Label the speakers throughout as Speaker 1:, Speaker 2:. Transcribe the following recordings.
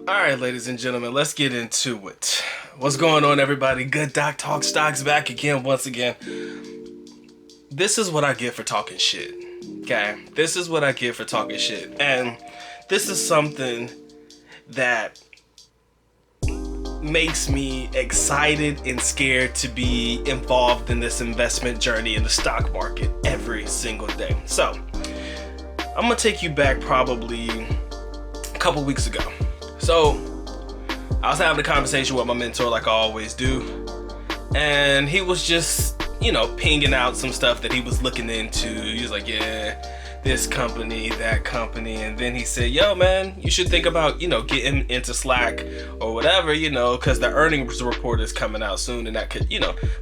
Speaker 1: Alright, ladies and gentlemen, let's get into it. What's going on, everybody? Good Doc Talk Stocks back again, once again. This is what I get for talking shit, okay? This is what I get for talking shit. And this is something that makes me excited and scared to be involved in this investment journey in the stock market every single day. So, I'm gonna take you back probably a couple weeks ago. So, I was having a conversation with my mentor like I always do, and he was just, pinging out some stuff that he was looking into. He was like, yeah, this company, that company, and then he said, yo, man, you should think about, getting into Slack or whatever, because the earnings report is coming out soon, and that could,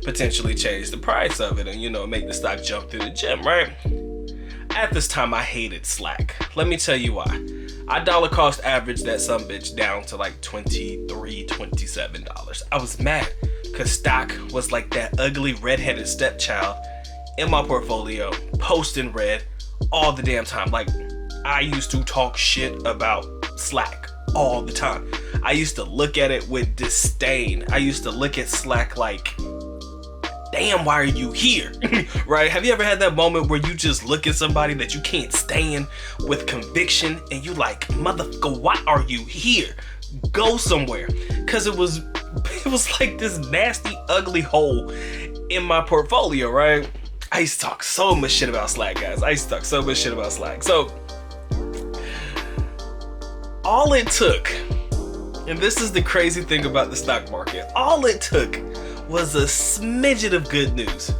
Speaker 1: potentially change the price of it and, make the stock jump through the gym, right? At this time, I hated Slack. Let me tell you why. I dollar cost averaged that sumbitch down to like $23, $27. I was mad because stock was like that ugly redheaded stepchild in my portfolio, posting red all the damn time. Like, I used to talk shit about Slack all the time. I used to look at it with disdain. I used to look at Slack like, damn, why are you here? Right? Have you ever had that moment where you just look at somebody that you can't stand with conviction and you like, motherfucker, why are you here? Go somewhere. Cause it was like this nasty, ugly hole in my portfolio, right? I used to talk so much shit about Slack, guys. I used to talk so much shit about Slack. So all it took, and this is the crazy thing about the stock market, all it took was a smidget of good news.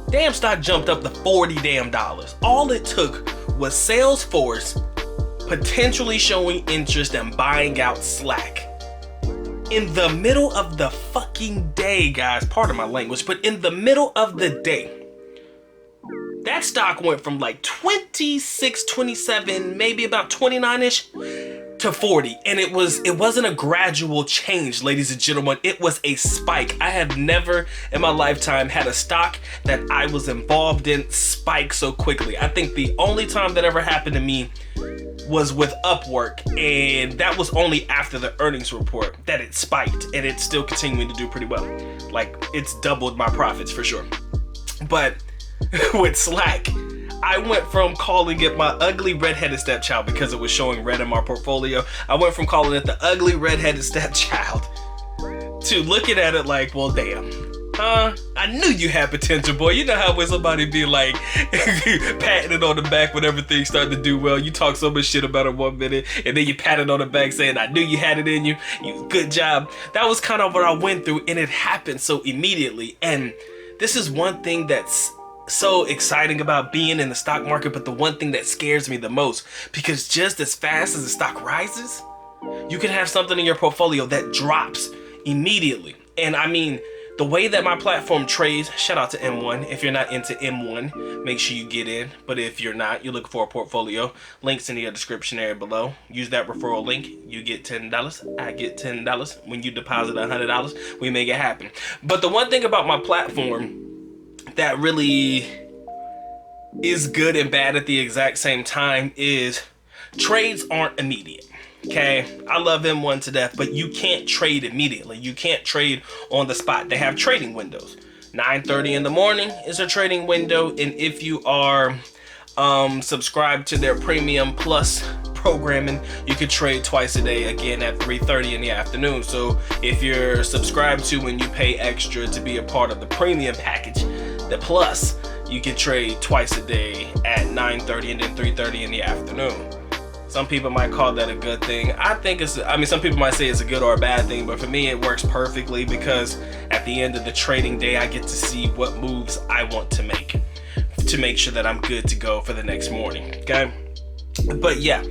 Speaker 1: Damn stock jumped up to $40 damn. All it took was Salesforce potentially showing interest in buying out Slack. In the middle of the fucking day, guys, pardon my language, but in the middle of the day, that stock went from like 26, 27, maybe about 29-ish to 40, and it wasn't a gradual change, ladies and gentlemen. It was a spike. I have never in my lifetime had a stock that I was involved in spike so quickly. I think the only time that ever happened to me was with Upwork, and that was only after the earnings report that it spiked, and it's still continuing to do pretty well. Like, it's doubled my profits for sure. But with Slack, I went from calling it my ugly redheaded stepchild because it was showing red in my portfolio. I went from calling it the ugly redheaded stepchild to looking at it like, well, damn. I knew you had potential, boy. You know how when somebody be like patting it on the back when everything's starting to do well, you talk so much shit about it 1 minute, and then you pat it on the back saying, I knew you had it in you. Good job. That was kind of what I went through, and it happened so immediately. And this is one thing that's so exciting about being in the stock market, but the one thing that scares me the most, because just as fast as the stock rises, you can have something in your portfolio that drops immediately. And I mean, the way that my platform trades, shout out to M1. If you're not into M1, make sure you get in. But if you're not, you're looking for a portfolio, links in the description area below. Use that referral link. You get $10. I get $10. When you deposit $100, we make it happen. But the one thing about my platform that really is good and bad at the exact same time is trades aren't immediate. Okay, I love M1 to death, but you can't trade immediately. You can't trade on the spot. They have trading windows. 9:30 in the morning is a trading window, and if you are subscribed to their Premium Plus programming, you could trade twice a day, again at 3:30 in the afternoon. So if you're subscribed to and you pay extra to be a part of the premium package, the Plus, you can trade twice a day at 9:30 and then 3:30 in the afternoon. Some people might call that a good thing. Some people might say it's a good or a bad thing, but for me, it works perfectly because at the end of the trading day, I get to see what moves I want to make sure that I'm good to go for the next morning, okay? But yeah,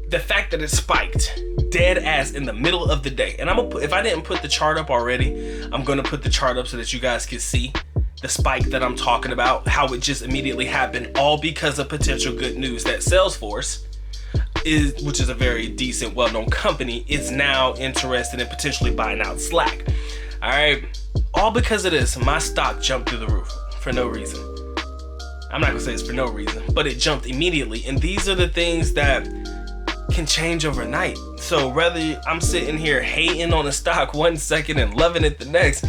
Speaker 1: the fact that it spiked dead ass in the middle of the day, and if I didn't put the chart up already, I'm gonna put the chart up so that you guys can see the spike that I'm talking about, how it just immediately happened, all because of potential good news that Salesforce, which is a very decent, well-known company, is now interested in potentially buying out Slack. All right, all because of this, my stock jumped through the roof for no reason. I'm not gonna say it's for no reason, but it jumped immediately. And these are the things that can change overnight. So whether I'm sitting here hating on a stock 1 second and loving it the next,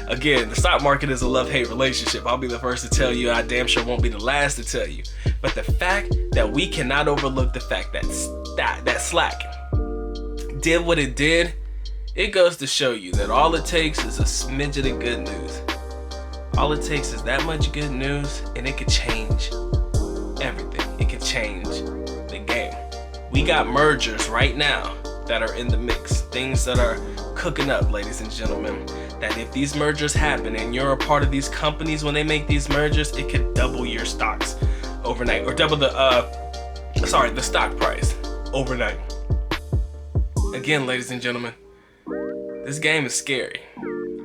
Speaker 1: again, the stock market is a love-hate relationship. I'll be the first to tell you, I damn sure won't be the last to tell you. But the fact that we cannot overlook the fact that that Slack did what it did, it goes to show you that all it takes is a smidgen of good news. All it takes is that much good news, and it could change everything. It could change the game. We got mergers right now that are in the mix. Things that are cooking up, ladies and gentlemen. That if these mergers happen and you're a part of these companies when they make these mergers, it could double your stocks overnight, or double the stock price overnight. Again, ladies and gentlemen, this game is scary.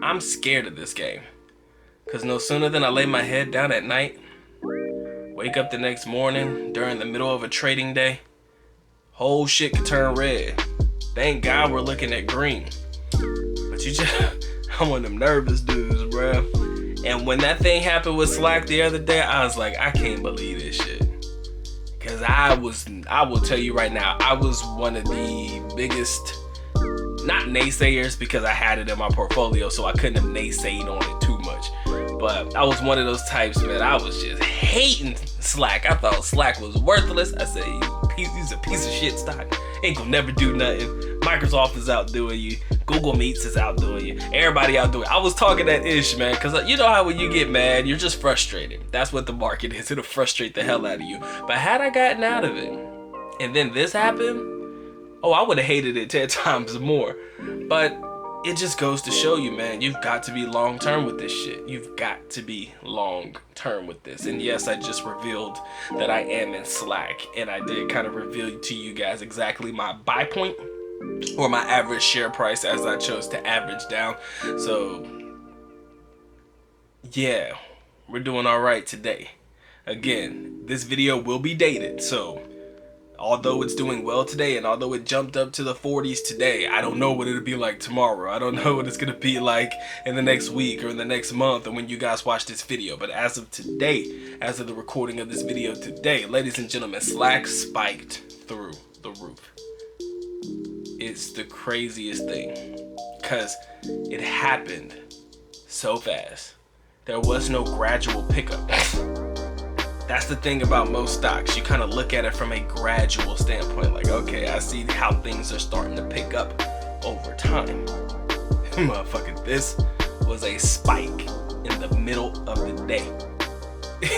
Speaker 1: I'm scared of this game. Because no sooner than I lay my head down at night, wake up the next morning during the middle of a trading day, whole shit could turn red. Thank God we're looking at green. But I'm one of them nervous dudes, bruh. And when that thing happened with Slack the other day, I was like, I can't believe this shit. Because I will tell you right now, I was one of the biggest, not naysayers, because I had it in my portfolio, so I couldn't have naysayed on it too much. But I was one of those types, man. I was just hating Slack. I thought Slack was worthless. I said, he's a piece of shit stock. Ain't gonna never do nothing. Microsoft is outdoing you. Google Meets is outdoing you. Everybody outdoing. I was talking that ish, man, because you know how when you get mad, you're just frustrated. That's what the market is. It'll frustrate the hell out of you. But had I gotten out of it, and then this happened, oh, I would have hated it 10 times more. But it just goes to show you, man, you've got to be long term with this shit. You've got to be long term with this. And yes, I just revealed that I am in Slack, and I did kind of reveal to you guys exactly my buy point, or my average share price, as I chose to average down. So yeah, we're doing all right today. Again, this video will be dated, so although it's doing well today, and although it jumped up to the 40s today, I don't know what it'll be like tomorrow. I don't know what it's gonna be like in the next week or in the next month, or when you guys watch this video. But as of today, as of the recording of this video today, ladies and gentlemen, Slack spiked through the roof. It's the craziest thing, because it happened so fast. There was no gradual pickup. That's the thing about most stocks. You kind of look at it from a gradual standpoint. Like, okay, I see how things are starting to pick up over time. Motherfucker, this was a spike in the middle of the day.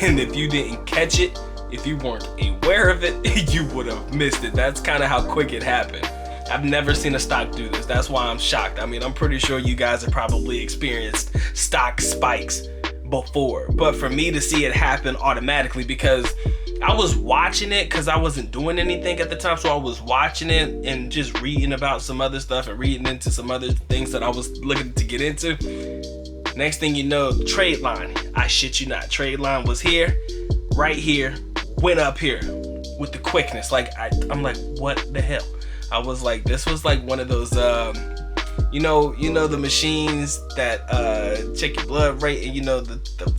Speaker 1: And if you didn't catch it, if you weren't aware of it, you would have missed it. That's kind of how quick it happened. I've never seen a stock do this. That's why I'm shocked. I mean, I'm pretty sure you guys have probably experienced stock spikes before, but for me to see it happen automatically, because I was watching it, because I wasn't doing anything at the time, so I was watching it and just reading about some other stuff and reading into some other things that I was looking to get into. Next thing you know, trade line, I shit you not, trade line was here, right here, went up here with the quickness. Like I'm like, what the hell? I was like, this was like one of those you know the machines that check your blood rate, and the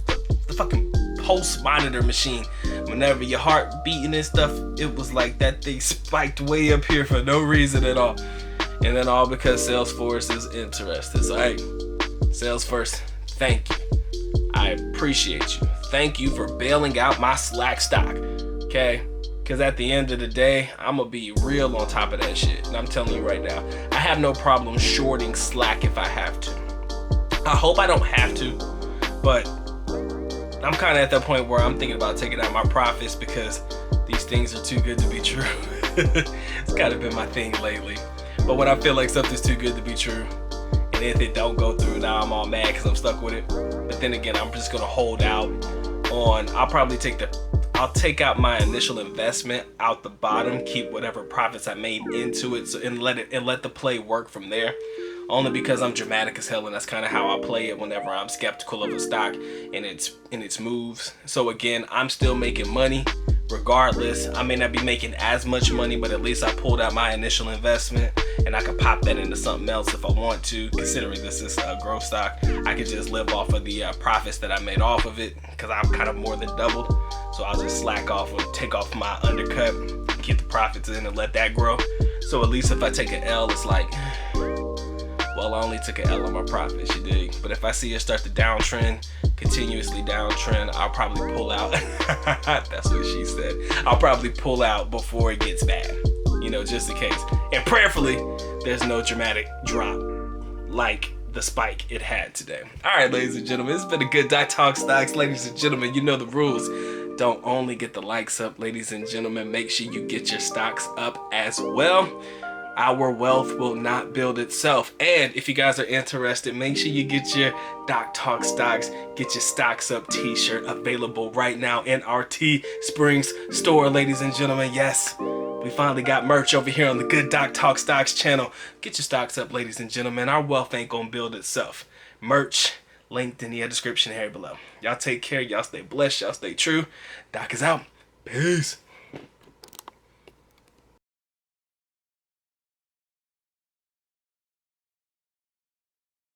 Speaker 1: fucking pulse monitor machine. Whenever your heart beating and stuff, it was like that thing spiked way up here for no reason at all. And then all because Salesforce is interested. So hey, Salesforce, thank you. I appreciate you. Thank you for bailing out my Slack stock. Okay? Because at the end of the day, I'm going to be real on top of that shit. And I'm telling you right now, I have no problem shorting Slack if I have to. I hope I don't have to, but I'm kind of at that point where I'm thinking about taking out my profits, because these things are too good to be true. It's kind of been my thing lately. But when I feel like something's too good to be true, and if it don't go through, now I'm all mad because I'm stuck with it. But then again, I'm just going to hold out on, I'll take out my initial investment out the bottom, keep whatever profits I made into it, and let the play work from there. Only because I'm dramatic as hell, and that's kind of how I play it whenever I'm skeptical of a stock and its moves. So again, I'm still making money, Regardless, I may not be making as much money, but at least I pulled out my initial investment and I could pop that into something else if I want to. Considering this is a growth stock, I could just live off of the profits that I made off of it, because I'm kind of more than doubled. So I'll just slack off and take off my undercut, keep the profits in and let that grow. So at least if I take an L, it's like, well, I only took an L on my profits, you dig? But if I see it start to downtrend, continuously downtrend, I'll probably pull out. That's what she said. I'll probably pull out before it gets bad, you know, just in case. And prayerfully, there's no dramatic drop like the spike it had today. All right, ladies and gentlemen, it's been a good Doc Talk Stocks. Ladies and gentlemen, you know the rules. Don't only get the likes up, ladies and gentlemen, make sure you get your stocks up as well. Our wealth will not build itself. And if you guys are interested, make sure you get your Doc Talk Stocks, get your Stocks Up t-shirt available right now in our Teesprings store, ladies and gentlemen. Yes, we finally got merch over here on the Good Doc Talk Stocks channel. Get your stocks up, ladies and gentlemen. Our wealth ain't gonna build itself. Merch linked in the description here below. Y'all take care. Y'all stay blessed. Y'all stay true. Doc is out. Peace.